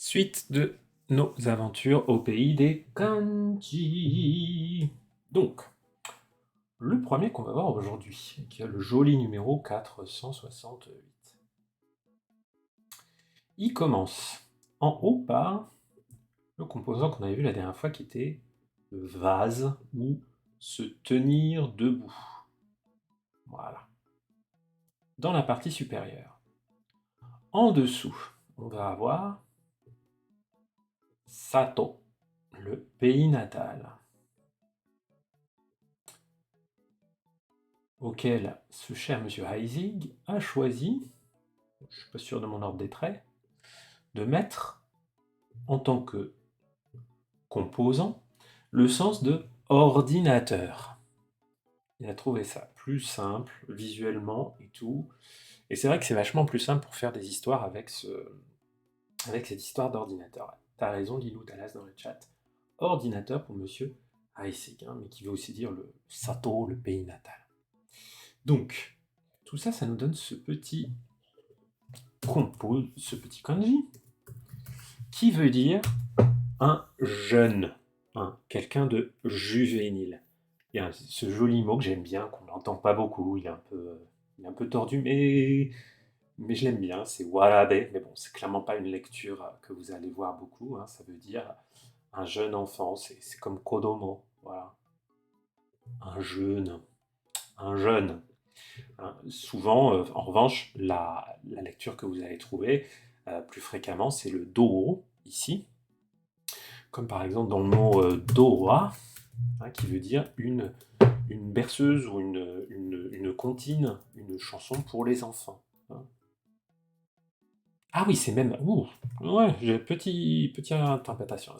Suite de nos aventures au pays des kanji. Donc, le premier qu'on va voir aujourd'hui, qui a le joli numéro 468. Il commence en haut par le composant qu'on avait vu la dernière fois qui était le vase ou se tenir debout. Voilà. Dans la partie supérieure. En dessous, on va avoir Sato, le pays natal, auquel ce cher monsieur Heisig a choisi, je ne suis pas sûr de mon ordre des traits, de mettre en tant que composant le sens de ordinateur. Il a trouvé ça plus simple visuellement et tout. Et c'est vrai que c'est vachement plus simple pour faire des histoires avec cette histoire d'ordinateur. T'as raison, Lilou Dallas dans le chat. Ordinateur pour monsieur Heisig, mais qui veut aussi dire le Sato, le pays natal. Donc, tout ça, ça nous donne ce petit kanji, qui veut dire un jeune, quelqu'un de juvénile. Il y a ce joli mot que j'aime bien, qu'on n'entend pas beaucoup, il est un peu tordu, mais je l'aime bien, c'est warabe, mais bon, c'est clairement pas une lecture que vous allez voir beaucoup, ça veut dire un jeune enfant, c'est comme kodomo, voilà, un jeune, un jeune. Souvent, en revanche, la lecture que vous allez trouver plus fréquemment, c'est le do, ici, comme par exemple dans le mot doa, qui veut dire une berceuse ou une comptine, une chanson pour les enfants. Ah oui, c'est même. Ouh, ouais, j'ai petite interprétation.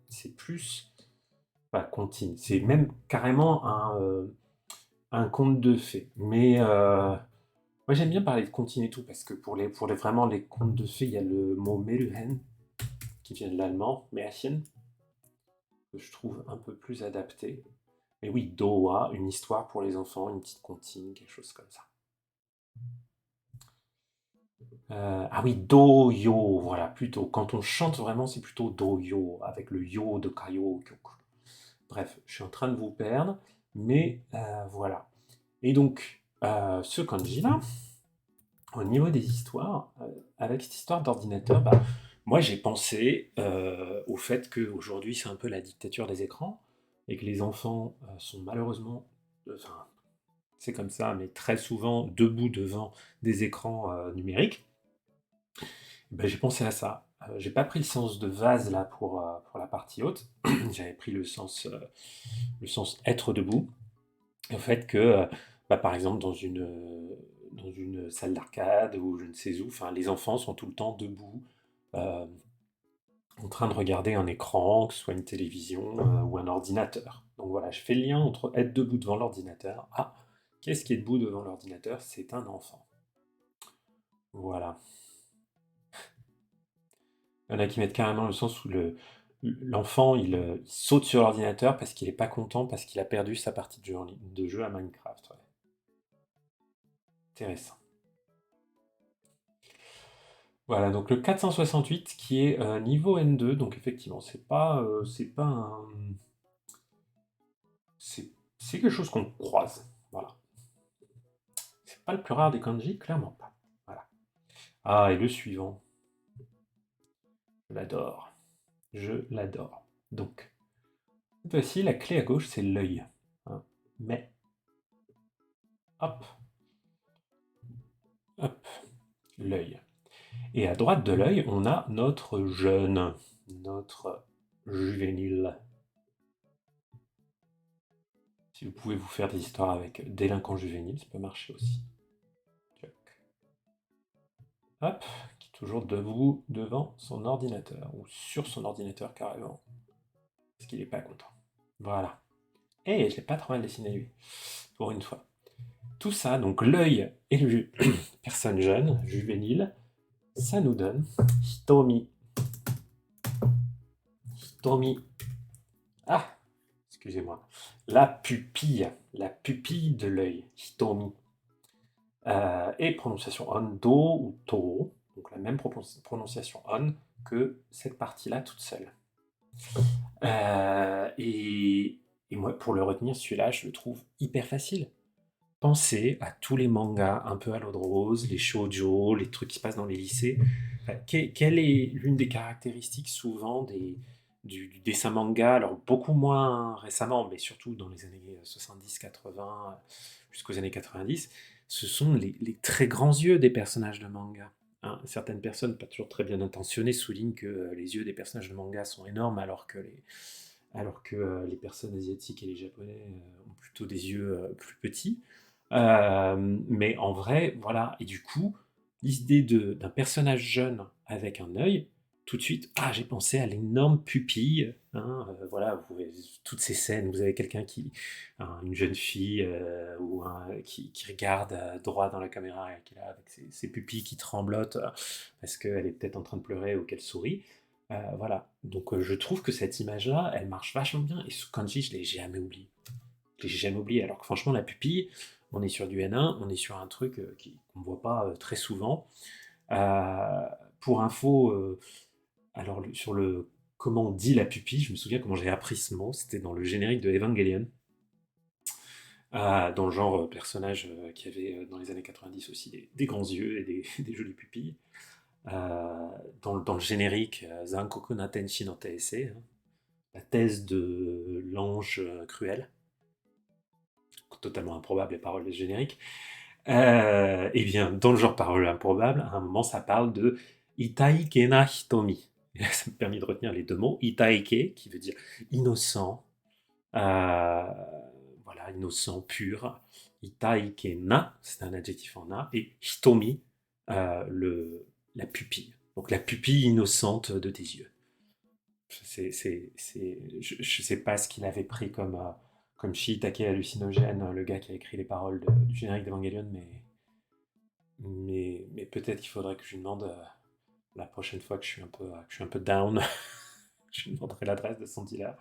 C'est plus. Pas comptine, c'est même carrément un conte de fées. Mais moi j'aime bien parler de comptine et tout, parce que vraiment les contes de fées, il y a le mot Meruhen, qui vient de l'allemand, Märchen, que je trouve un peu plus adapté. Mais oui, Doa, une histoire pour les enfants, une petite comptine, quelque chose comme ça. Ah oui, Do-yo, voilà, plutôt. Quand on chante vraiment, c'est plutôt Do-yo, avec le yo de Kaio Kyoku. Bref, je suis en train de vous perdre, mais voilà. Et donc, ce kanji-là, au niveau des histoires, avec cette histoire d'ordinateur, moi j'ai pensé au fait qu'aujourd'hui c'est un peu la dictature des écrans, et que les enfants sont malheureusement, enfin, c'est comme ça, mais très souvent debout devant des écrans numériques. J'ai pensé à ça. J'ai pas pris le sens de vase là pour la partie haute. J'avais pris le sens être debout. Et au fait que, par exemple, dans une salle d'arcade ou je ne sais où, enfin, les enfants sont tout le temps debout, euh, en train de regarder un écran, que ce soit une télévision ou un ordinateur. Donc voilà, je fais le lien entre être debout devant l'ordinateur. Ah, qu'est-ce qui est debout devant l'ordinateur? C'est un enfant. Voilà. Il y en a qui mettent carrément le sens où l'enfant il saute sur l'ordinateur parce qu'il n'est pas content, parce qu'il a perdu sa partie de jeu à Minecraft. Ouais. Intéressant. Voilà, donc le 468 qui est niveau N2, donc effectivement, c'est pas c'est c'est quelque chose qu'on croise. Voilà. C'est pas le plus rare des kanji, clairement pas. Voilà. Ah, et le suivant, je l'adore. Je l'adore. Donc, cette fois-ci, la clé à gauche, c'est l'œil. Mais, hop, hop, l'œil. Et à droite de l'œil, on a notre jeune, notre juvénile. Si vous pouvez vous faire des histoires avec délinquants juvéniles, ça peut marcher aussi. Hop, qui est toujours debout devant son ordinateur, ou sur son ordinateur carrément, parce qu'il n'est pas content. Voilà. Et je l'ai pas trop mal dessiné lui, pour une fois. Tout ça, donc l'œil et le personne jeune, juvénile, ça nous donne Hitomi. Hitomi. Ah, excusez-moi. La pupille de l'œil, Hitomi. Et prononciation on, do ou to, donc la même prononciation on, que cette partie-là toute seule. Et moi, pour le retenir, celui-là, je le trouve hyper facile. Pensez à tous les mangas un peu à l'eau de rose, les shoujo, les trucs qui se passent dans les lycées. Quelle est l'une des caractéristiques souvent du dessin manga, alors beaucoup moins récemment, mais surtout dans les années 70-80 jusqu'aux années 90, ce sont les très grands yeux des personnages de manga. Hein, certaines personnes, pas toujours très bien intentionnées, soulignent que les yeux des personnages de manga sont énormes alors que les personnes asiatiques et les japonais ont plutôt des yeux plus petits. Mais en vrai, voilà. Et du coup, l'idée d'un personnage jeune avec un œil, tout de suite, j'ai pensé à l'énorme pupille. Hein, voilà, toutes ces scènes, vous avez quelqu'un une jeune fille qui regarde droit dans la caméra et qui est là avec ses pupilles qui tremblotent parce qu'elle est peut-être en train de pleurer ou qu'elle sourit. Voilà. Donc je trouve que cette image-là, elle marche vachement bien. Et ce kanji, je l'ai jamais oublié. Je l'ai jamais oublié. Alors que franchement, la pupille, on est sur du N1, on est sur un truc qu'on ne voit pas très souvent. Euh, pour info, alors sur le comment on dit la pupille, je me souviens comment j'ai appris ce mot, c'était dans le générique de Evangelion, dans le genre personnage qui avait dans les années 90 aussi des grands yeux et des jolies pupilles. Dans le générique, Zankoku na Tenshi no Taisei, hein, la thèse de l'ange cruel, totalement improbable les paroles du générique. Et bien, dans le genre parole improbable, à un moment, ça parle de Itaike na hitomi. Et là, ça me permet de retenir les deux mots. Itaike, qui veut dire innocent, euh, voilà, innocent, pur. Itaike na, c'est un adjectif en na. Et hitomi, la pupille. Donc la pupille innocente de tes yeux. Je ne sais pas ce qu'il avait pris comme shiitake hallucinogène, le gars qui a écrit les paroles du générique d'Evangelion, mais peut-être qu'il faudrait que je lui demande la prochaine fois que je suis un peu down, je lui demanderai l'adresse de son dealer.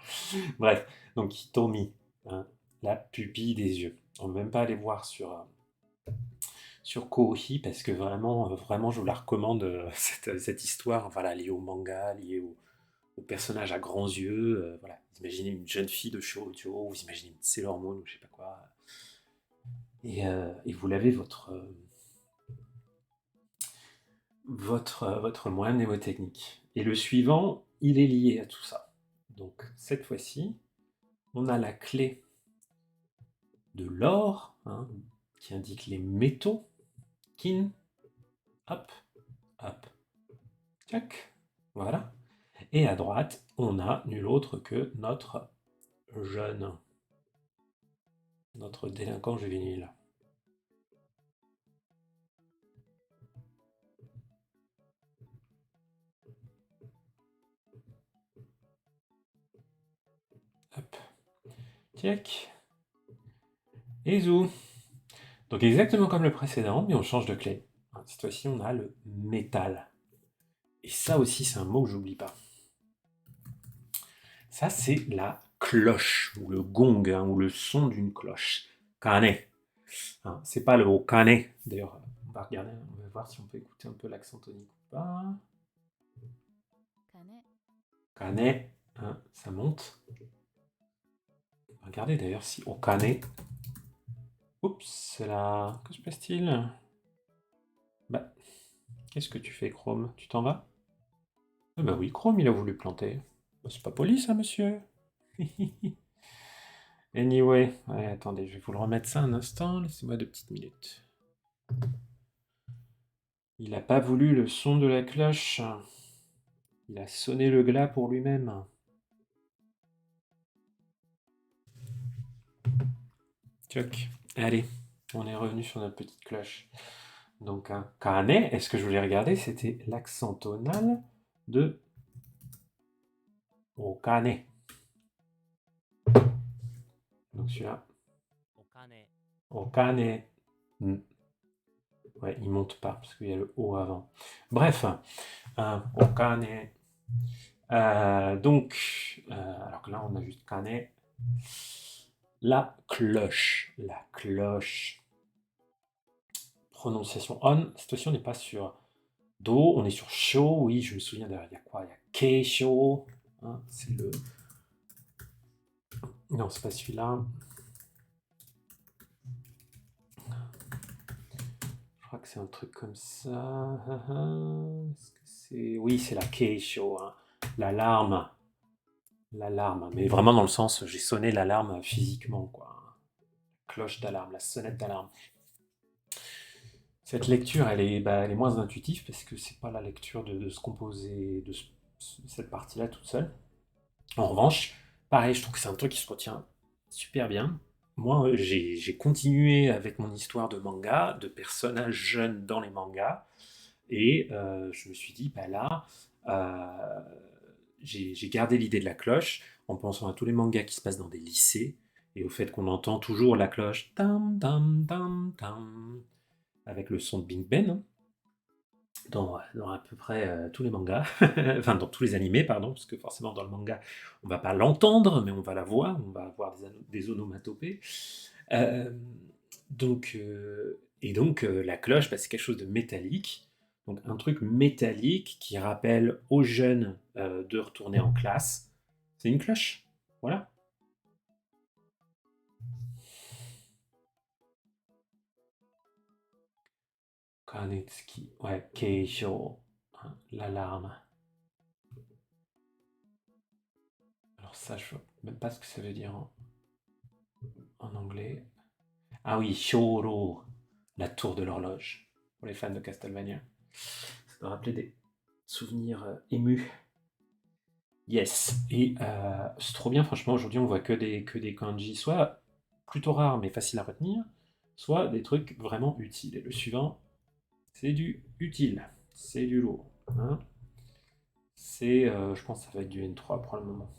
Bref, donc Hitomi, hein, la pupille des yeux. On ne peut même pas aller voir sur Kohi parce que vraiment, je vous la recommande, cette histoire, voilà, liée au manga, liée au personnage à grands yeux. Voilà. Vous imaginez une jeune fille de shoujo, vous imaginez une Sailor Moon ou je sais pas quoi. Et vous l'avez votre moyen mnémotechnique. Et le suivant, il est lié à tout ça. Donc cette fois-ci, on a la clé de l'or, hein, qui indique les métaux. Kin, hop, hop, tchac, voilà. Et à droite, on a nul autre que notre jeune, notre délinquant juvénile. Hop, tchac, et zou. Donc exactement comme le précédent, mais on change de clé. Cette fois-ci, on a le métal. Et ça aussi, c'est un mot que j'oublie pas. Ça, c'est la cloche, ou le gong, hein, ou le son d'une cloche. Kane. Hein, c'est pas le haut kane. D'ailleurs, on va regarder, on va voir si on peut écouter un peu l'accent tonique ou pas. Kane, hein, ça monte. Regardez d'ailleurs si au kane. Oups, c'est là. Que se passe-t-il? Bah, qu'est-ce que tu fais, Chrome? Tu t'en vas? Ah bah oui, Chrome, il a voulu planter. Bah, c'est pas poli, ça, monsieur. Anyway, ouais, attendez, je vais vous le remettre ça un instant, laissez-moi 2 petites minutes. Il n'a pas voulu le son de la cloche. Il a sonné le glas pour lui-même. Tchoc. Allez, on est revenu sur notre petite cloche. Donc un kane, est-ce que je voulais regarder? C'était l'accent tonal de okane. Donc celui-là. Okane. Ouais, il monte pas parce qu'il y a le O avant. Bref, un okane. Donc, alors que là, on a juste kane. La cloche. La cloche. Prononciation on. Cette fois-ci, on n'est pas sur Do, on est sur Sho, oui, je me souviens derrière, il y a quoi? Il y a Keisho, hein, c'est le... Non, c'est pas celui-là. Je crois que c'est un truc comme ça. Est-ce que c'est... Oui, c'est la Keisho, hein. L'alarme. L'alarme. Mais vraiment dans le sens, j'ai sonné l'alarme physiquement, quoi. Cloche d'alarme, la sonnette d'alarme. Cette lecture, elle est moins intuitive parce que c'est pas la lecture de se composer de cette partie-là toute seule. En revanche, pareil, je trouve que c'est un truc qui se retient super bien. Moi, j'ai continué avec mon histoire de manga, de personnages jeunes dans les mangas, et je me suis dit, bah là, euh, j'ai gardé l'idée de la cloche en pensant à tous les mangas qui se passent dans des lycées, et au fait qu'on entend toujours la cloche tam tam tam tam avec le son de Big Ben, hein, dans à peu près tous les mangas, enfin dans tous les animés, pardon, parce que forcément dans le manga, on va pas l'entendre, mais on va la voir, on va avoir des onomatopées. Euh, donc, la cloche, bah, c'est quelque chose de métallique. Donc un truc métallique qui rappelle aux jeunes de retourner en classe. C'est une cloche. Voilà. Kanetsuki. Ouais, Keisho. Hein, l'alarme. Alors ça, je vois même pas ce que ça veut dire en anglais. Ah oui, Shoro, la tour de l'horloge, pour les fans de Castlevania. Ça doit rappeler des souvenirs émus. Yes, et c'est trop bien, franchement, aujourd'hui on voit que des kanji, soit plutôt rares mais faciles à retenir, soit des trucs vraiment utiles. Et le suivant, c'est du utile, c'est du lourd, hein. C'est, je pense que ça va être du N3 pour le moment.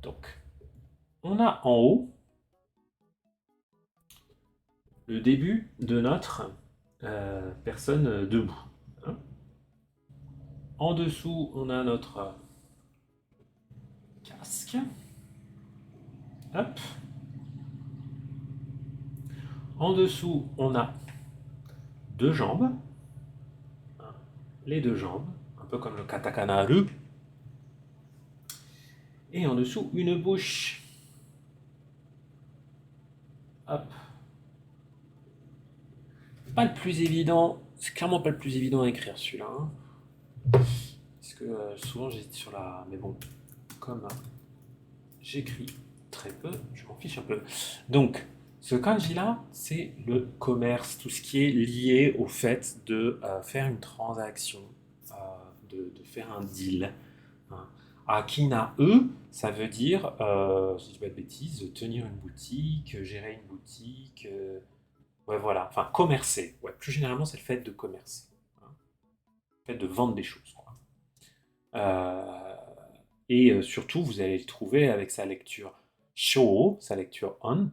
Donc, on a en haut le début de notre personne debout, hein. En dessous, on a notre casque. Hop. En dessous, on a deux jambes. Les deux jambes, un peu comme le katakana ru. Et en dessous, une bouche. Hop. Pas le plus évident. C'est clairement pas le plus évident à écrire celui-là, hein. Parce que souvent j'hésite sur la. Mais bon, comme j'écris très peu, je m'en fiche un peu. Donc, ce kanji-là, c'est le commerce, tout ce qui est lié au fait de faire une transaction, euh, de faire un deal, hein. Akina, ça veut dire, si je dis pas de bêtises, tenir une boutique, gérer une boutique, ouais, voilà, enfin, commercer. Ouais, plus généralement, c'est le fait de commercer, hein, le fait de vendre des choses, quoi. Euh, et surtout, vous allez le trouver avec sa lecture Shō, sa lecture On.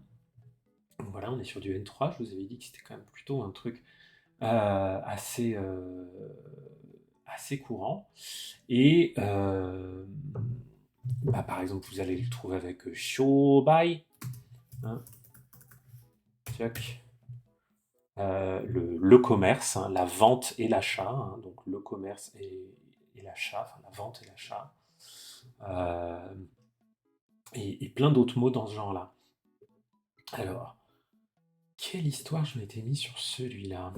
Donc voilà, on est sur du N3. Je vous avais dit que c'était quand même plutôt un truc assez courant. Et bah, par exemple, vous allez le trouver avec Shobai, hein, le commerce, hein, la vente et l'achat, hein, donc le commerce et l'achat, enfin la vente et l'achat, euh, et plein d'autres mots dans ce genre-là. Alors, quelle histoire je m'étais mis sur celui-là?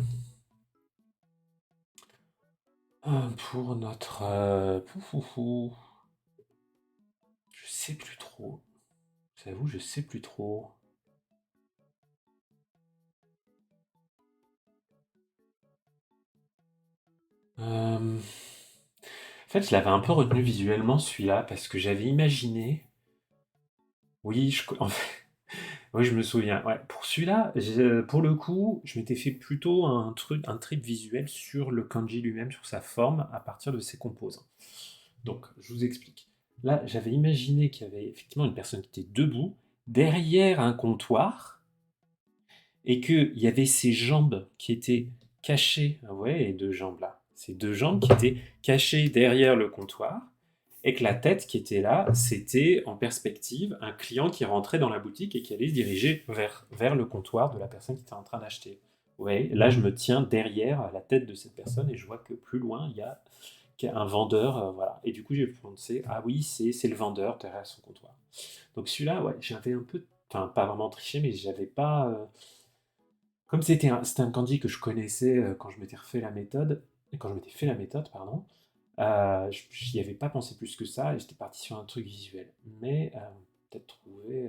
Pour notre... pouf. Je sais plus trop. J'avoue, je sais plus trop. En fait, je l'avais un peu retenu visuellement celui-là parce que j'avais imaginé. Oui, en fait, oui, je me souviens. Ouais, pour celui-là, pour le coup, je m'étais fait plutôt un trip visuel sur le kanji lui-même, sur sa forme, à partir de ses composants. Donc, je vous explique. Là, j'avais imaginé qu'il y avait effectivement une personne qui était debout, derrière un comptoir, et qu'il y avait ses jambes qui étaient cachées. Ah ouais, les deux jambes là. Ces deux jambes qui étaient cachées derrière le comptoir, et que la tête qui était là, c'était en perspective un client qui rentrait dans la boutique et qui allait se diriger vers le comptoir de la personne qui était en train d'acheter. Ouais, là, je me tiens derrière la tête de cette personne et je vois que plus loin, qu'il y a un vendeur, voilà. Et du coup, j'ai pensé, ah oui, c'est le vendeur derrière son comptoir. Donc celui-là, ouais, j'avais un peu, enfin, pas vraiment triché, mais j'avais pas. Comme c'était un candy que je connaissais quand je m'étais refait la méthode, quand je m'étais fait la méthode, pardon, j'y avais pas pensé plus que ça et j'étais parti sur un truc visuel. Mais peut-être trouver.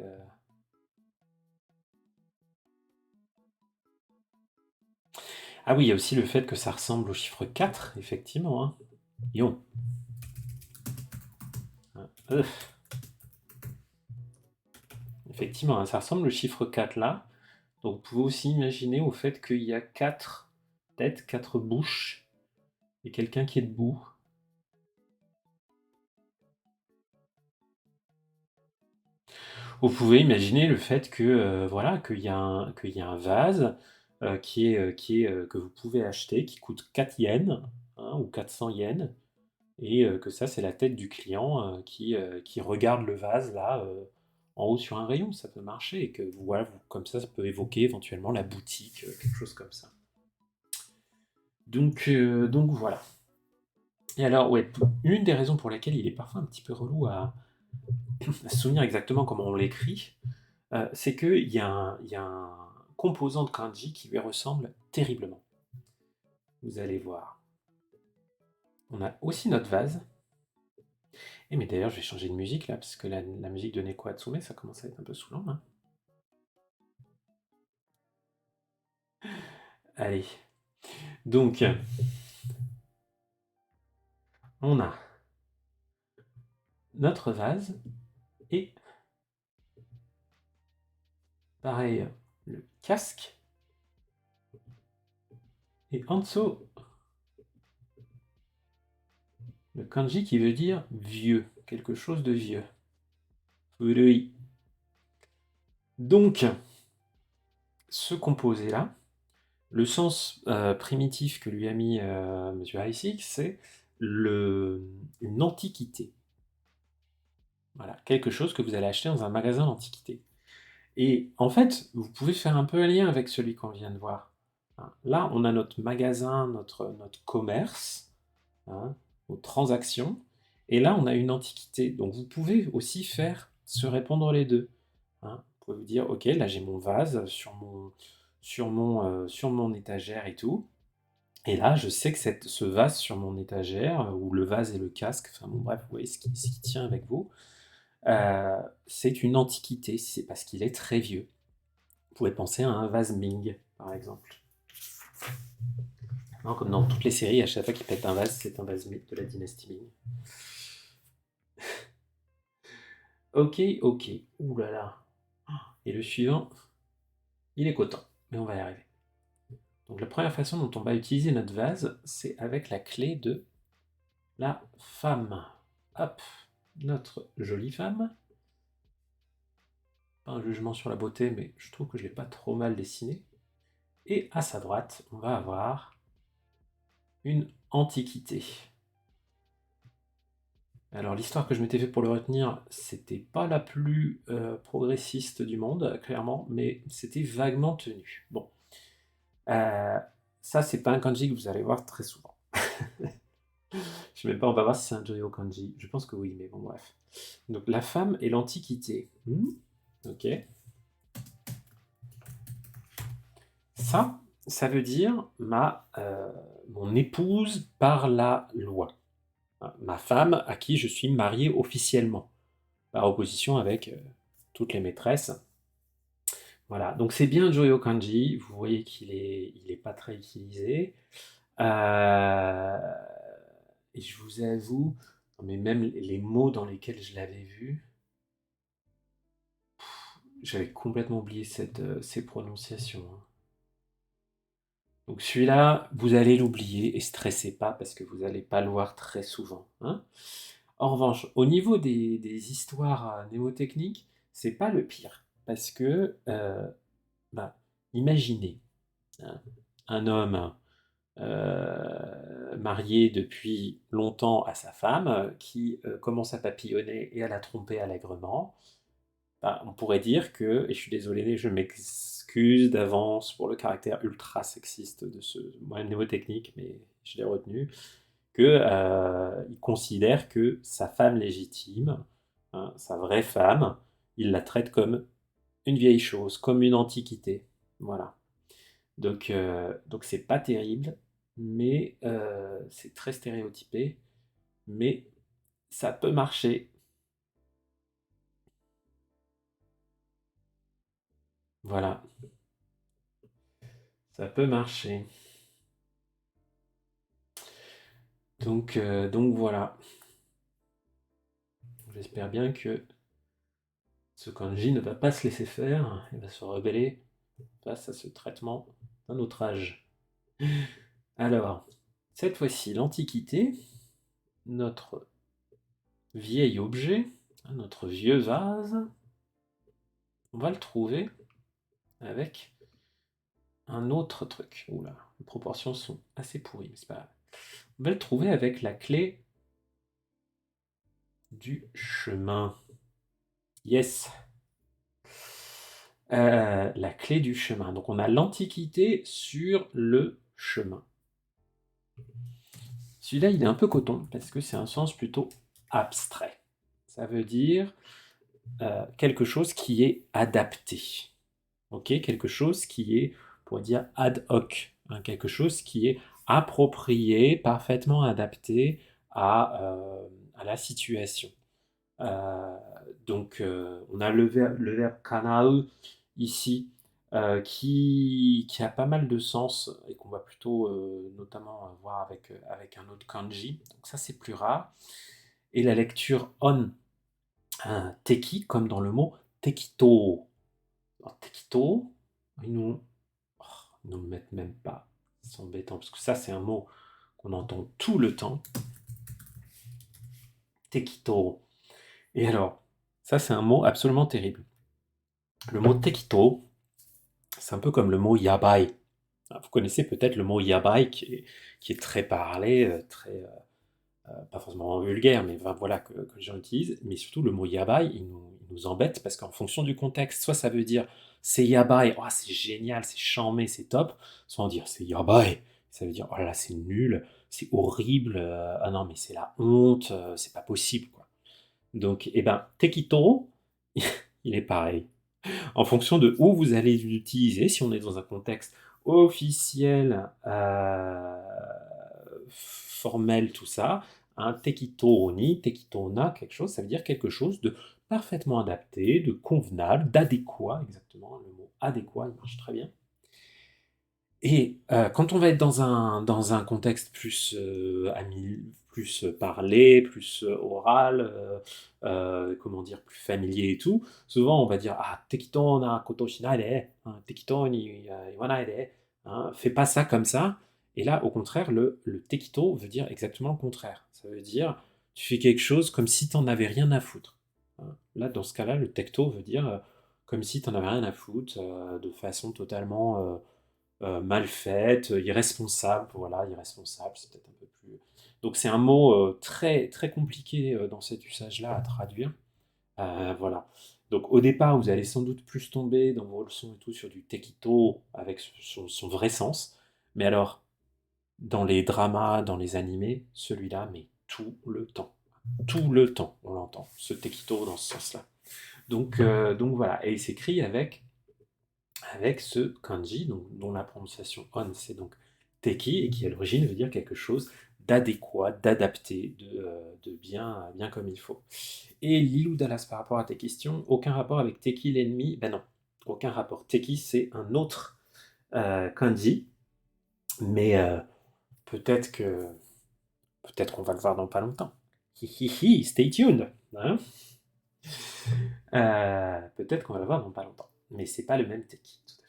Ah oui, il y a aussi le fait que ça ressemble au chiffre 4, effectivement. Hein. Yo. Hein, effectivement, hein, ça ressemble au chiffre 4 là. Donc vous pouvez aussi imaginer au fait qu'il y a 4 têtes, 4 bouches et quelqu'un qui est debout. Vous pouvez imaginer le fait que voilà, qu'il y a un vase que vous pouvez acheter, qui coûte 4 yens hein, ou 400 yens, et que ça, c'est la tête du client qui regarde le vase là en haut sur un rayon. Ça peut marcher, et que voilà, comme ça peut évoquer éventuellement la boutique, quelque chose comme ça. Donc voilà. Et alors, ouais, une des raisons pour lesquelles il est parfois un petit peu relou à se souvenir exactement comment on l'écrit, c'est qu'il y a un composant de kanji qui lui ressemble terriblement. Vous allez voir. On a aussi notre vase. Et mais d'ailleurs, je vais changer de musique là, parce que la musique de Neko Hatsume, ça commence à être un peu saoulant. Hein. Allez. Donc, on a notre vase et, pareil, le casque. Et en dessous, le kanji qui veut dire vieux, quelque chose de vieux. Furui. Donc, ce composé-là, le sens primitif que lui a mis M. Heissig, c'est une antiquité. Voilà, quelque chose que vous allez acheter dans un magasin d'antiquité. Et en fait, vous pouvez faire un peu un lien avec celui qu'on vient de voir. Hein. Là, on a notre magasin, notre commerce, hein, nos transactions, et là, on a une antiquité. Donc, vous pouvez aussi faire se répondre les deux. Hein. Vous pouvez vous dire, ok, là, j'ai mon vase sur mon étagère et tout. Et là, je sais que ce vase sur mon étagère, ou le vase et le casque, enfin bon, bref, vous voyez ce qui tient avec vous, c'est une antiquité, c'est parce qu'il est très vieux. Vous pouvez penser à un vase Ming, par exemple. Non, comme dans toutes les séries, à chaque fois qu'il pète un vase, c'est un vase de la dynastie Ming. Ok, ok. Ouh là là. Et le suivant, il est coton, mais on va y arriver. Donc la première façon dont on va utiliser notre vase, c'est avec la clé de la femme. Hop, notre jolie femme. Pas un jugement sur la beauté, mais je trouve que je ne l'ai pas trop mal dessiné. Et à sa droite, on va avoir une antiquité. Alors l'histoire que je m'étais fait pour le retenir, c'était pas la plus progressiste du monde, clairement, mais c'était vaguement tenu. Bon, Euh, ça c'est pas un kanji que vous allez voir très souvent. Je sais même pas, on va voir si c'est un Joyo kanji. Je pense que oui, mais bon bref. Donc la femme et l'antiquité. Ok. Ça veut dire mon épouse par la loi. Hein, ma femme à qui je suis marié officiellement, par opposition avec toutes les maîtresses. Voilà, donc c'est bien Joyo Kanji, vous voyez qu'il est pas très utilisé. Euh, et je vous avoue, mais même les mots dans lesquels je l'avais vu, j'avais complètement oublié ces prononciations. Hein. Donc celui-là, vous allez l'oublier et stressez pas parce que vous n'allez pas le voir très souvent. Hein. En revanche, au niveau des histoires mnémotechniques, c'est pas le pire. Parce que, bah, imaginez hein, un homme marié depuis longtemps à sa femme qui commence à papillonner et à la tromper allègrement. bah, on pourrait dire que, et je suis désolé, je m'excuse d'avance pour le caractère ultra sexiste de ce mnémotechnique, mais je l'ai retenu, que il considère que sa femme légitime, hein, sa vraie femme, il la traite comme une vieille chose, comme une antiquité. Voilà. Donc c'est pas terrible, mais c'est très stéréotypé, mais ça peut marcher. Voilà, ça peut marcher. Donc voilà. J'espère bien que ce kanji ne va pas se laisser faire et va se rebeller face à ce traitement d'un autre âge. Alors, cette fois-ci, l'Antiquité, notre vieil objet, hein, notre vieux vase, on va le trouver avec un autre truc. Oula, les proportions sont assez pourries, mais c'est pas grave. On va le trouver avec la clé du chemin. Yes. La clé du chemin. Donc on a l'Antiquité sur le chemin. Celui-là, il est un peu coton parce que c'est un sens plutôt abstrait. Ça veut dire quelque chose qui est adapté. Ok, quelque chose qui est, on pourrait dire, ad hoc. Hein, quelque chose qui est approprié, parfaitement adapté à la situation. Euh, donc, on a le verbe kanao ici, qui a pas mal de sens et qu'on va plutôt notamment voir avec un autre kanji. Donc ça, c'est plus rare. Et la lecture on, hein, teki, comme dans le mot tekito. Alors, tekito, oh, ils nous le mettent même pas. C'est embêtant, parce que ça, c'est un mot qu'on entend tout le temps. Tekito. Et alors, ça, c'est un mot absolument terrible. Le mot tekito, c'est un peu comme le mot yabai. Vous connaissez peut-être le mot yabai qui est très parlé, pas forcément vulgaire, mais enfin, voilà, que les gens utilisent. Mais surtout, le mot yabai, il nous embête parce qu'en fonction du contexte, soit ça veut dire c'est yabai, oh, c'est génial, c'est charmé, c'est top, soit on dit c'est yabai, ça veut dire oh là là, c'est nul, c'est horrible, ah non, mais c'est la honte, c'est pas possible, quoi. Donc, eh ben, tekito, il est pareil. En fonction de où vous allez l'utiliser, si on est dans un contexte officiel, formel, tout ça, un tekito ni, tekito na, quelque chose, ça veut dire quelque chose de parfaitement adapté, de convenable, d'adéquat, exactement, le mot adéquat, il marche très bien. Et quand on va être dans un contexte plus, plus parlé, plus oral, comment dire, plus familier et tout, souvent on va dire ah tekito na koto shinai de, hein, tekito ni iwanai de, hein, fais pas ça comme ça. Et là, au contraire, le tekito veut dire exactement le contraire. Ça veut dire tu fais quelque chose comme si t'en avais rien à foutre. Hein. Là, dans ce cas-là, le tekto veut dire comme si t'en avais rien à foutre, de façon totalement mal faite, irresponsable, voilà, irresponsable, c'est peut-être un peu plus. Donc c'est un mot très, très compliqué dans cet usage-là à traduire. Voilà. Donc au départ, vous allez sans doute plus tomber dans vos leçons et tout sur du tekito avec son vrai sens. Mais alors, dans les dramas, dans les animés, celui-là, mais tout le temps. Tout le temps, on l'entend, ce tekito dans ce sens-là. Donc voilà, et il s'écrit avec ce kanji, dont la prononciation on, c'est donc teki, et qui à l'origine veut dire quelque chose d'adéquat, d'adapté, de bien, bien comme il faut. Et Lilou Dallas, par rapport à tes questions, aucun rapport avec teki l'ennemi? Ben non, aucun rapport. Teki, c'est un autre kanji, mais peut-être qu'on va le voir dans pas longtemps. Hi hi hi, stay tuned, hein. Peut-être qu'on va le voir dans pas longtemps, mais c'est pas le même teki, tout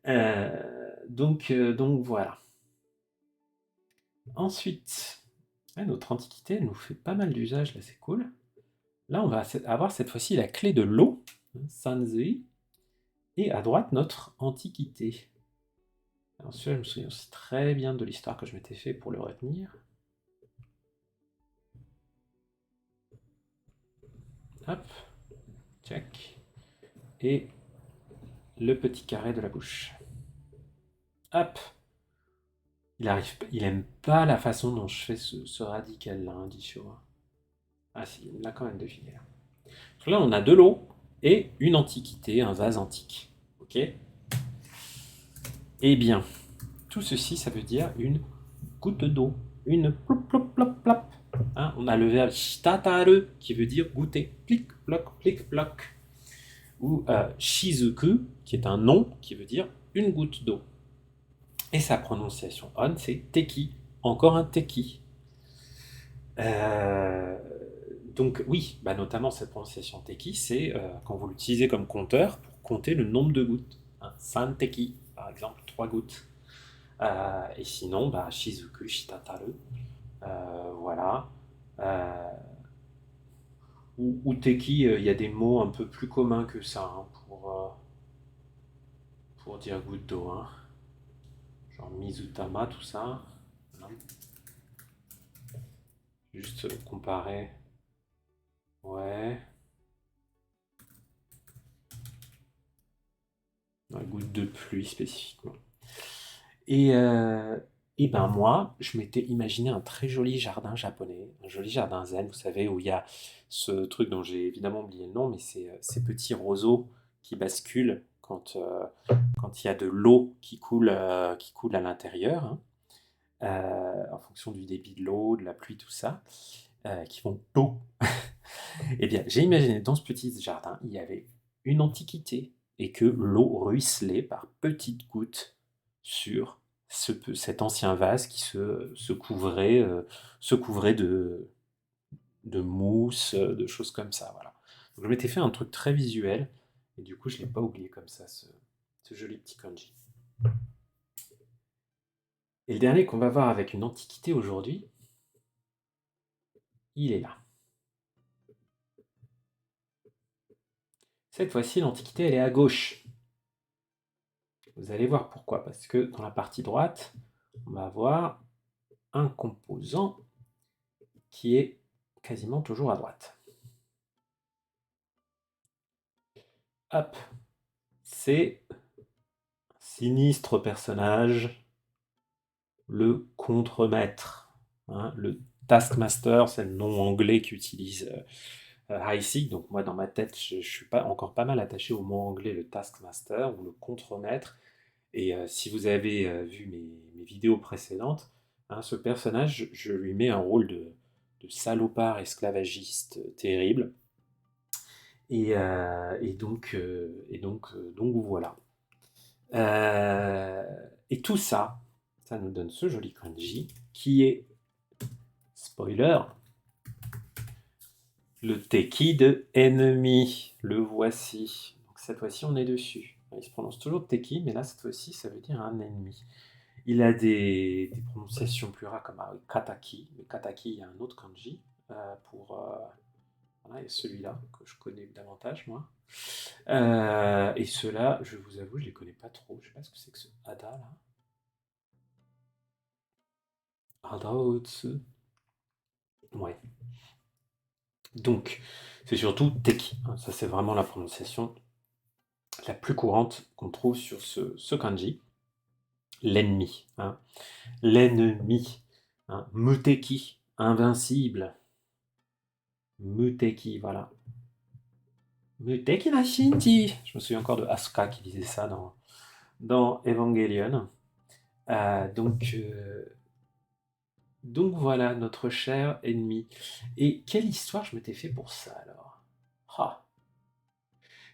à fait. Donc voilà. Ensuite, notre antiquité, elle nous fait pas mal d'usages, là c'est cool. Là, on va avoir cette fois-ci la clé de l'eau, hein, Sanzui, et à droite, notre antiquité. Alors celui-là, je me souviens aussi très bien de l'histoire que je m'étais fait pour le retenir. Hop. Check. Et le petit carré de la bouche. Hop. Il aime pas la façon dont je fais ce radical là, hein, Disho. Ah si, il l'a quand même deviné. Donc là, on a de l'eau et une antiquité, un vase antique. Ok. Eh bien, tout ceci, ça veut dire une goutte d'eau, une plop plop plop plop. Hein, on a le verbe shitataru qui veut dire goûter, plic ploc. Ou shizuku qui est un nom qui veut dire une goutte d'eau. Et sa prononciation on, c'est teki, encore un teki. Euh, donc oui, bah notamment cette prononciation teki, c'est quand vous l'utilisez comme compteur pour compter le nombre de gouttes. Hein, san teki, par exemple, 3 gouttes. Et sinon, bah, shizuku, shitataru, voilà. Euh, ou teki, il y a des mots un peu plus communs que ça hein, pour dire goutte d'eau. Hein. Genre Mizutama, tout ça. Hein. Juste comparer. Ouais. Une goutte de pluie spécifiquement. Et, euh, et ben moi, je m'étais imaginé un très joli jardin japonais, un joli jardin zen, vous savez, où il y a ce truc dont j'ai évidemment oublié le nom, mais c'est ces petits roseaux qui basculent quand il y a de l'eau qui coule à l'intérieur, hein, en fonction du débit de l'eau, de la pluie, tout ça, qui vont d'eau. Eh bien, j'ai imaginé dans ce petit jardin, il y avait une antiquité et que l'eau ruisselait par petites gouttes sur cet ancien vase qui se couvrait de mousse, de choses comme ça. Voilà. Donc, je m'étais fait un truc très visuel et du coup, je ne l'ai pas oublié comme ça, ce joli petit kanji. Et le dernier qu'on va voir avec une antiquité aujourd'hui, il est là. Cette fois-ci, l'antiquité, elle est à gauche. Vous allez voir pourquoi. Parce que dans la partie droite, on va avoir un composant qui est quasiment toujours à droite. Hop, c'est sinistre personnage, le contremaître. Hein, le Taskmaster, c'est le nom anglais qu'utilise Heisig. Donc moi, dans ma tête, je suis encore pas mal attaché au mot anglais, le Taskmaster ou le contremaître. Et si vous avez vu mes vidéos précédentes, hein, ce personnage, je lui mets un rôle de salopard esclavagiste terrible. Donc voilà. Euh, et tout ça, ça nous donne ce joli kanji qui est, spoiler, le teki de ennemi. Le voici. Donc cette fois-ci, on est dessus. Il se prononce toujours teki, mais là, cette fois-ci, ça veut dire un ennemi. Il a des prononciations plus rares comme kataki. Mais kataki, il y a un autre kanji pour. Voilà, et celui-là que je connais davantage, moi. Et ceux-là, je vous avoue, je les connais pas trop. Je sais pas ce que c'est que ce Ada là. Adaotsu. Ouais. Donc, c'est surtout Teki. Hein. Ça, c'est vraiment la prononciation la plus courante qu'on trouve sur ce kanji. L'ennemi. Hein. L'ennemi. Hein. Muteki. Invincible. Muteki, voilà. Muteki na shinji. Je me souviens encore de Asuka qui disait ça dans Evangelion. Euh, donc, euh, donc voilà, notre cher ennemi. Et quelle histoire je m'étais fait pour ça alors? Ah.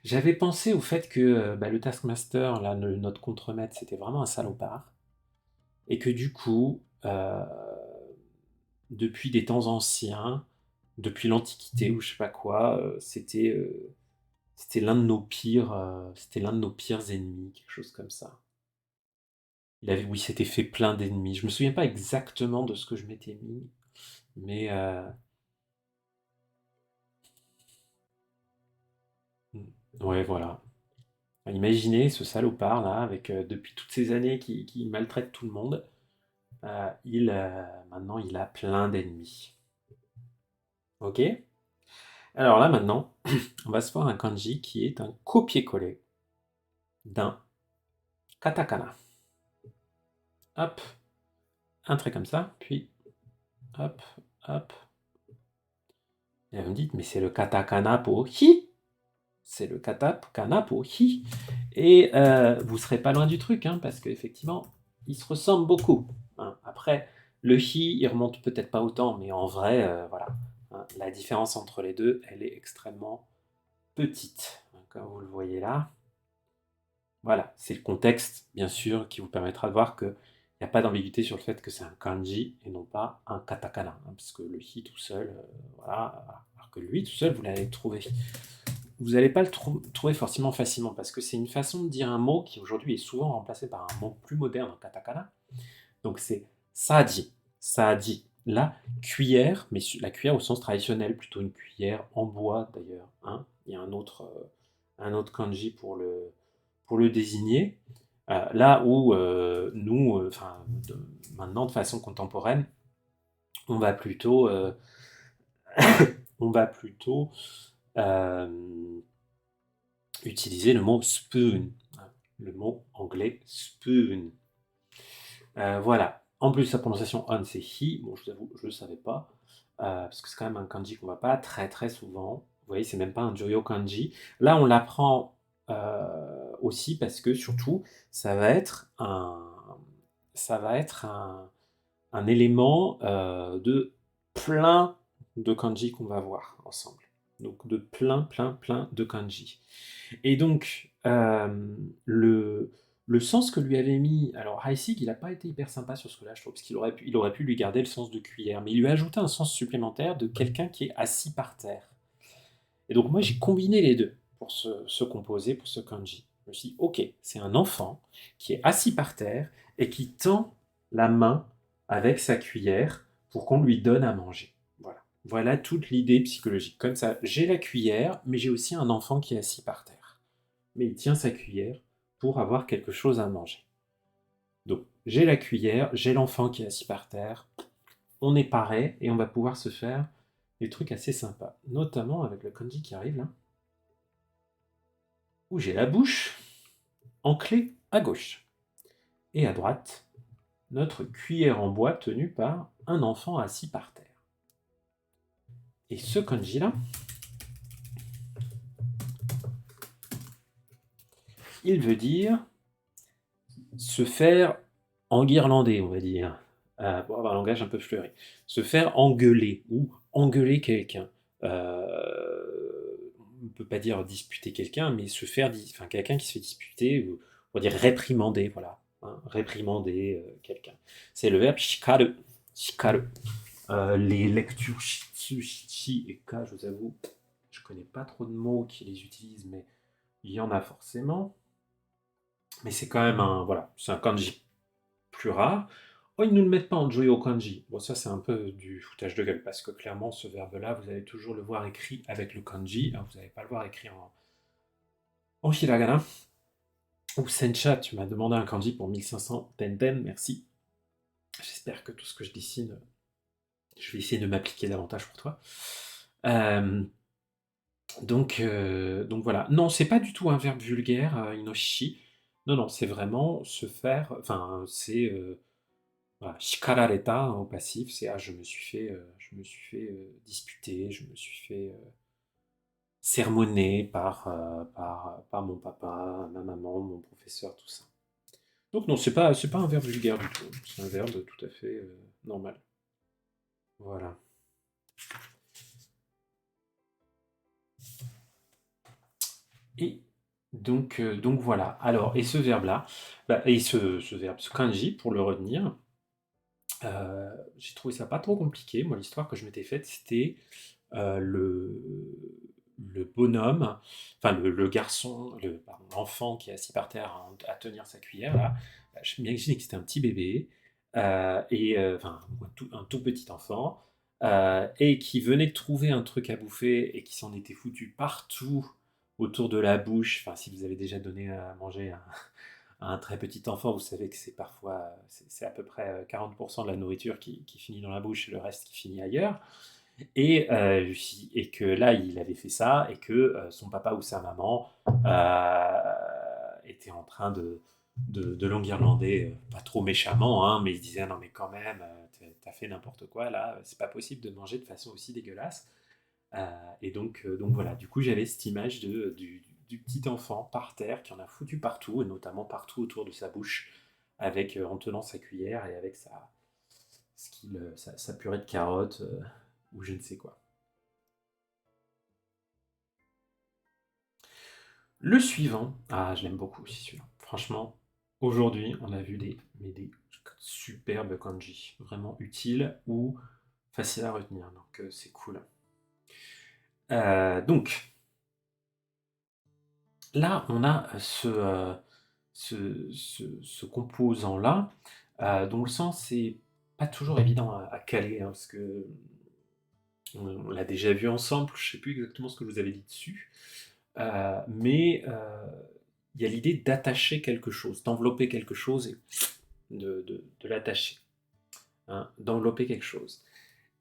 J'avais pensé au fait que bah, le Taskmaster, là, notre contremaître, c'était vraiment un salopard. Et que du coup, depuis des temps anciens, depuis l'Antiquité ou je sais pas quoi, c'était c'était l'un de nos pires ennemis, quelque chose comme ça. Oui, s'était fait plein d'ennemis. Je me souviens pas exactement de ce que je m'étais mis, mais ouais, voilà. Imaginez ce salopard là, avec depuis toutes ces années qui maltraite tout le monde. Maintenant, il a plein d'ennemis. Ok? Alors là maintenant, on va se voir un kanji qui est un copier-coller d'un katakana. Hop, un trait comme ça, puis hop, hop. Et vous me dites, mais c'est le katakana pour hi. C'est le katakana pour hi. Et vous serez pas loin du truc, hein, parce qu'effectivement, ils se ressemblent beaucoup. Hein. Après, le hi, il remonte peut-être pas autant, mais en vrai, voilà. Hein, la différence entre les deux, elle est extrêmement petite. Hein, comme vous le voyez là. Voilà, c'est le contexte, bien sûr, qui vous permettra de voir qu'il n'y a pas d'ambiguïté sur le fait que c'est un kanji et non pas un katakana. Hein, parce que le hi tout seul, voilà, alors que lui tout seul, vous l'allez trouver. Vous n'allez pas le trouver forcément facilement, parce que c'est une façon de dire un mot qui aujourd'hui est souvent remplacé par un mot plus moderne en katakana. Donc c'est saji, saji. La cuillère, mais la cuillère au sens traditionnel, plutôt une cuillère en bois d'ailleurs. Hein. Il y a un autre kanji pour le désigner. Là où nous, maintenant de façon contemporaine, on va plutôt, on va plutôt utiliser le mot spoon, hein, le mot anglais spoon. Voilà. En plus, sa prononciation on, c'est hi. Bon, je vous avoue, je ne le savais pas. Parce que c'est quand même un kanji qu'on ne voit pas très très souvent. Vous voyez, c'est même pas un Juryo kanji. Là, on l'apprend aussi parce que surtout, ça va être un, ça va être un élément de plein de kanji qu'on va voir ensemble. Donc de plein de kanji. Et donc, le sens que lui avait mis, alors Heissig, il n'a pas été hyper sympa sur ce que là, je trouve, parce il aurait pu lui garder le sens de cuillère, mais il lui a ajouté un sens supplémentaire de quelqu'un qui est assis par terre. Et donc moi, j'ai combiné les deux pour ce composé, pour ce kanji. Je me suis dit, ok, c'est un enfant qui est assis par terre et qui tend la main avec sa cuillère pour qu'on lui donne à manger. Voilà. Voilà toute l'idée psychologique. Comme ça, j'ai la cuillère, mais j'ai aussi un enfant qui est assis par terre. Mais il tient sa cuillère pour avoir quelque chose à manger. Donc, j'ai la cuillère, j'ai l'enfant qui est assis par terre, on est paré et on va pouvoir se faire des trucs assez sympas. Notamment avec le kanji qui arrive là, où j'ai la bouche enclée à gauche. Et à droite, notre cuillère en bois tenue par un enfant assis par terre. Et ce kanji là, il veut dire se faire enguirlander, on va dire, pour avoir un langage un peu fleuri. Se faire engueuler ou engueuler quelqu'un. On ne peut pas dire disputer quelqu'un, mais se faire, enfin quelqu'un qui se fait disputer, ou on va dire réprimander, voilà. Hein, réprimander quelqu'un. C'est le verbe shikaru. Shikaru. Les lectures shitsu, shichi et ka, je vous avoue, je connais pas trop de mots qui les utilisent, mais il y en a forcément. Mais c'est quand même un, voilà, c'est un kanji plus rare. Oh, ils ne nous le mettent pas en Joyo Kanji. Bon, ça, c'est un peu du foutage de gueule, parce que clairement, ce verbe-là, vous allez toujours le voir écrit avec le kanji, hein, vous n'allez pas le voir écrit en hiragana. Ou Sencha, tu m'as demandé un kanji pour 1500 Tenten, merci. J'espère que tout ce que je dessine, je vais essayer de m'appliquer davantage pour toi. Euh, donc voilà. Non, c'est pas du tout un verbe vulgaire, inoshi. Non, non, c'est vraiment se faire. Enfin, c'est voilà, shikarareta hein, au passif, c'est ah, je me suis fait disputer, je me suis fait sermonner par mon papa, ma maman, mon professeur, tout ça. Donc non, c'est pas un verbe vulgaire du tout. C'est un verbe tout à fait normal. Voilà. Et donc voilà. Alors, et ce verbe-là, bah, et ce verbe, ce kanji, pour le retenir, j'ai trouvé ça pas trop compliqué. Moi, l'histoire que je m'étais faite, c'était le, le bonhomme, enfin le garçon, pardon, l'enfant qui est assis par terre à tenir sa cuillère, là. Je m'imaginais que c'était un petit bébé, enfin, un tout petit enfant, et qui venait de trouver un truc à bouffer et qui s'en était foutu partout autour de la bouche. Enfin, si vous avez déjà donné à manger à un très petit enfant, vous savez que c'est parfois, c'est à peu près 40% de la nourriture qui finit dans la bouche et le reste qui finit ailleurs. Et que là, il avait fait ça et que son papa ou sa maman était en train de l'enguirlander, pas trop méchamment, hein, mais il se disait non mais quand même, t'as fait n'importe quoi là, c'est pas possible de manger de façon aussi dégueulasse. Et donc voilà, du coup j'avais cette image du petit enfant par terre qui en a foutu partout, et notamment partout autour de sa bouche, avec, en tenant sa cuillère et avec sa purée de carottes ou je ne sais quoi. Le suivant, ah je l'aime beaucoup aussi celui-là. Franchement, aujourd'hui on a vu des superbes kanji, vraiment utiles ou faciles à retenir, donc c'est cool. Donc là on a ce composant-là, dont le sens c'est pas toujours évident à caler, hein, parce que on l'a déjà vu ensemble, je sais plus exactement ce que vous avez dit dessus. Mais il y a l'idée d'attacher quelque chose, d'envelopper quelque chose et de l'attacher, hein, d'envelopper quelque chose.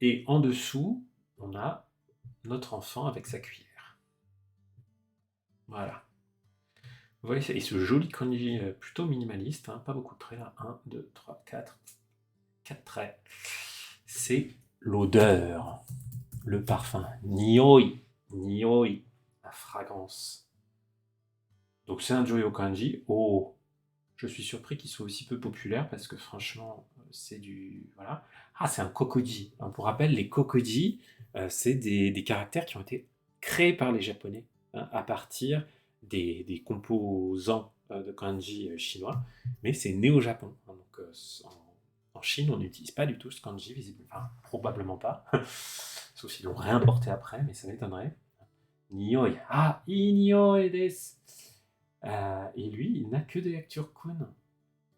Et en dessous, on a notre enfant avec sa cuillère. Voilà. Vous voyez, et ce joli kanji plutôt minimaliste, hein, pas beaucoup de traits là. 1, 2, 3, 4. 4 traits. C'est l'odeur, le parfum. Nioi. Nioi. La fragrance. Donc c'est un Joyo Kanji. Oh, je suis surpris qu'il soit aussi peu populaire parce que franchement, c'est du. Voilà. Ah, c'est un kokoji. Hein, pour rappel, les kokoji, c'est des caractères qui ont été créés par les Japonais, hein, à partir des composants de kanji chinois, mais c'est né au Japon. Hein, donc en Chine, on n'utilise pas du tout ce kanji, visiblement. Enfin, probablement pas. Sauf s'ils l'ont réimporté après, mais ça m'étonnerait. Nioi. Ah, inioi desu. Et lui, il n'a que des lectures kun.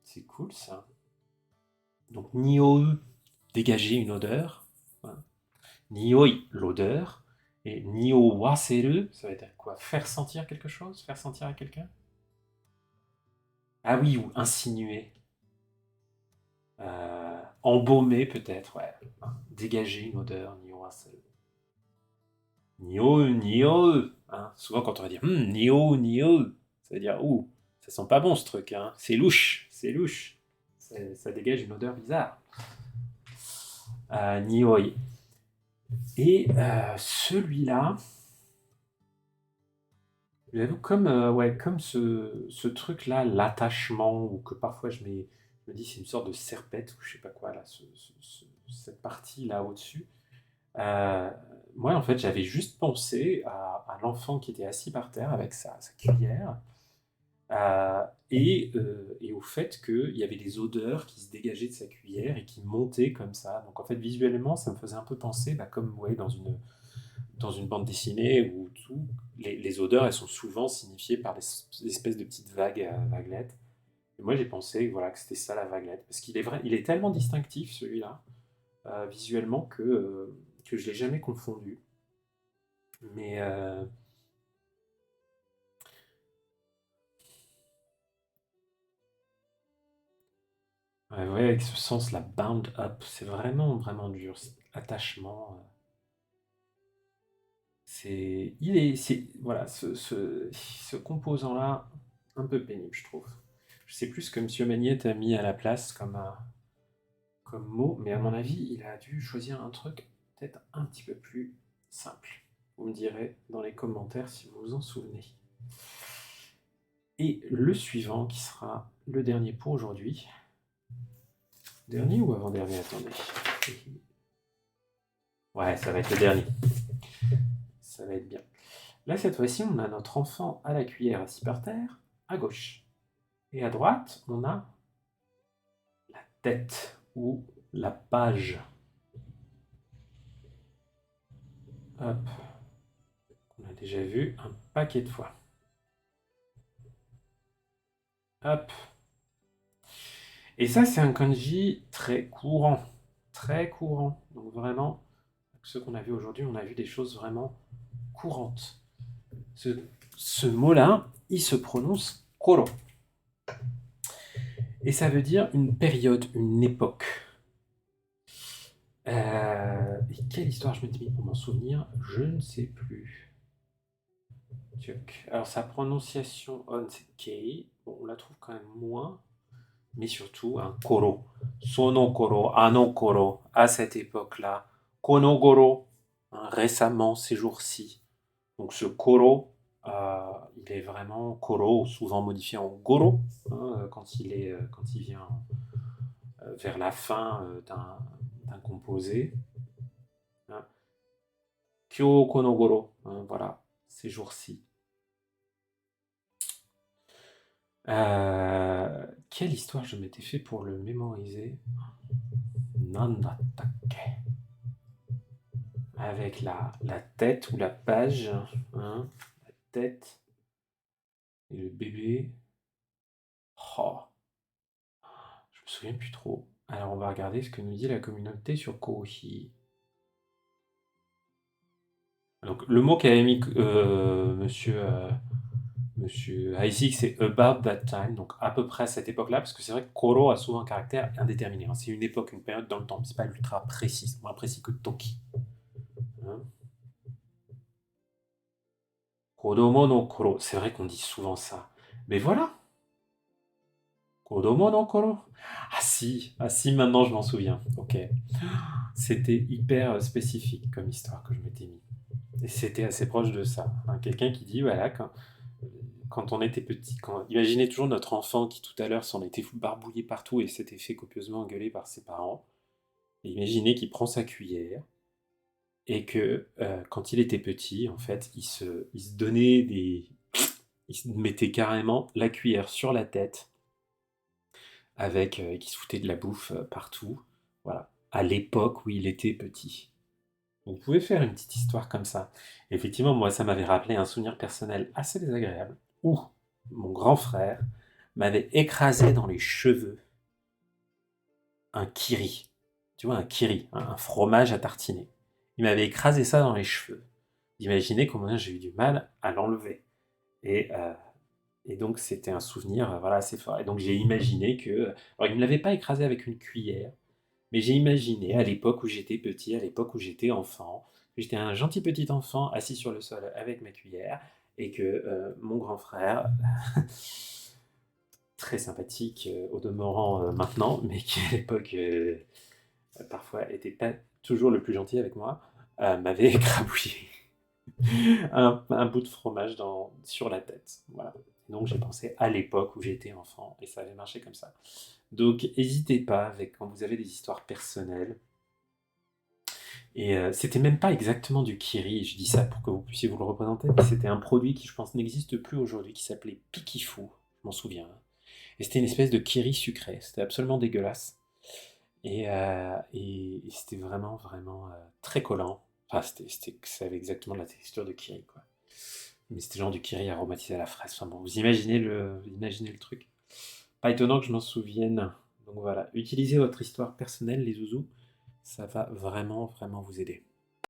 C'est cool ça. Donc Nioe, dégager une odeur. Hein. Nioi, l'odeur. Et Nio waseru, ça veut dire quoi? Faire sentir quelque chose? Faire sentir à quelqu'un? Ah oui, ou insinuer. Embaumer peut-être, ouais. Hein. Dégager une odeur, Nio waseru. Nio, Nio. Hein. Souvent quand on va dire Nio, Nio, ça veut dire ouh, ça sent pas bon ce truc, hein. C'est louche, c'est louche. Ça dégage une odeur bizarre. Nioi. Et celui-là, j'avoue, ouais, comme ce truc-là, l'attachement, ou que parfois je me dis c'est une sorte de serpette, ou je sais pas quoi, là, cette partie-là au-dessus. Euh, Moi, en fait, j'avais juste pensé à l'enfant qui était assis par terre avec sa cuillère, et au fait qu'il y avait des odeurs qui se dégageaient de sa cuillère et qui montaient comme ça. Donc, en fait, visuellement, ça me faisait un peu penser, bah, comme ouais, dans une bande dessinée où tout, les odeurs, elles sont souvent signifiées par des espèces de petites vagues, vaguelettes. Et moi, j'ai pensé voilà, que c'était ça la vaguelette. Parce qu'il est vrai, il est tellement distinctif, celui-là, visuellement, que je ne l'ai jamais confondu. Mais ouais, ouais, avec ce sens, la bound up, c'est vraiment, vraiment dur. Attachement. Voilà, ce composant-là, un peu pénible, je trouve. Je sais plus ce que Monsieur Magnette a mis à la place comme mot, mais à mon avis, il a dû choisir un truc peut-être un petit peu plus simple. Vous me direz dans les commentaires si vous vous en souvenez. Et le suivant, qui sera le dernier pour aujourd'hui. Dernier ou avant-dernier? Attendez. Ouais, ça va être le dernier. Ça va être bien. Là, cette fois-ci, on a notre enfant à la cuillère assis par terre, à gauche. Et à droite, on a la tête ou la page. Hop. On a déjà vu un paquet de fois. Hop. Et ça, c'est un kanji très courant. Très courant. Donc vraiment, ce qu'on a vu aujourd'hui, on a vu des choses vraiment courantes. Ce mot-là, il se prononce koro. Et ça veut dire une période, une époque. Et quelle histoire je m'étais mis pour m'en souvenir? Je ne sais plus. Tuc. Alors sa prononciation on, c'est kei. Bon, on la trouve quand même moins. Mais surtout un koro. Sono koro, ano koro, à cette époque-là. Kono goro, hein, récemment, ces jours-ci. Donc ce koro, il est vraiment koro, souvent modifié en goro, hein, quand il vient vers la fin d'un composé. Hein. Kyo kono goro, hein, voilà, ces jours-ci. Quelle histoire je m'étais fait pour le mémoriser? Nandattake. Avec la tête ou la page, hein, la tête et le bébé. Oh, je me souviens plus trop. Alors on va regarder ce que nous dit la communauté sur Kohi. Donc le mot qu'avait mis monsieur Isaac, c'est about that time, donc à peu près à cette époque-là, parce que c'est vrai que Koro a souvent un caractère indéterminé. Hein. C'est une époque, une période dans le temps, c'est pas ultra précis, c'est moins précis que Toki. Hein. Kodomo no Koro, c'est vrai qu'on dit souvent ça. Mais voilà, Kodomo no Koro. Ah si, maintenant je m'en souviens. Ok. C'était hyper spécifique comme histoire que je m'étais mis. Et c'était assez proche de ça. Hein. Quelqu'un qui dit, voilà, quand on était petit, imaginez toujours notre enfant qui tout à l'heure s'en était barbouillé partout et s'était fait copieusement engueuler par ses parents. Et imaginez qu'il prend sa cuillère et que quand il était petit, en fait, il se donnait des... Il se mettait carrément la cuillère sur la tête avec qui se foutait de la bouffe partout. Voilà. À l'époque où il était petit. Vous pouvez faire une petite histoire comme ça. Effectivement, moi, ça m'avait rappelé un souvenir personnel assez désagréable où mon grand frère m'avait écrasé dans les cheveux un kiri. Tu vois, un kiri, un fromage à tartiner. Il m'avait écrasé ça dans les cheveux. Imaginez combien j'ai eu du mal à l'enlever. Et, euh, et donc, c'était un souvenir voilà, assez fort. Et donc, j'ai imaginé que. Alors, il ne me l'avait pas écrasé avec une cuillère, mais j'ai imaginé à l'époque où j'étais petit, à l'époque où j'étais enfant, que j'étais un gentil petit enfant assis sur le sol avec ma cuillère et que mon grand frère, très sympathique au demeurant maintenant, mais qui à l'époque parfois était pas toujours le plus gentil avec moi, m'avait écrabouillé un bout de fromage sur la tête. Voilà. Donc j'ai pensé à l'époque où j'étais enfant et ça avait marché comme ça. Donc n'hésitez pas quand vous avez des histoires personnelles. Et c'était même pas exactement du kiri, je dis ça pour que vous puissiez vous le représenter, mais c'était un produit qui je pense n'existe plus aujourd'hui, qui s'appelait Pikifu, je m'en souviens. Hein. Et c'était une espèce de kiri sucré, c'était absolument dégueulasse. Et c'était vraiment, vraiment très collant. Enfin, ça avait exactement la texture de kiri, quoi. Mais c'était genre du kiri aromatisé à la fraise. Enfin bon, vous imaginez le truc. Pas étonnant que je m'en souvienne. Donc voilà, utilisez votre histoire personnelle, les zouzous. Ça va vraiment, vraiment vous aider.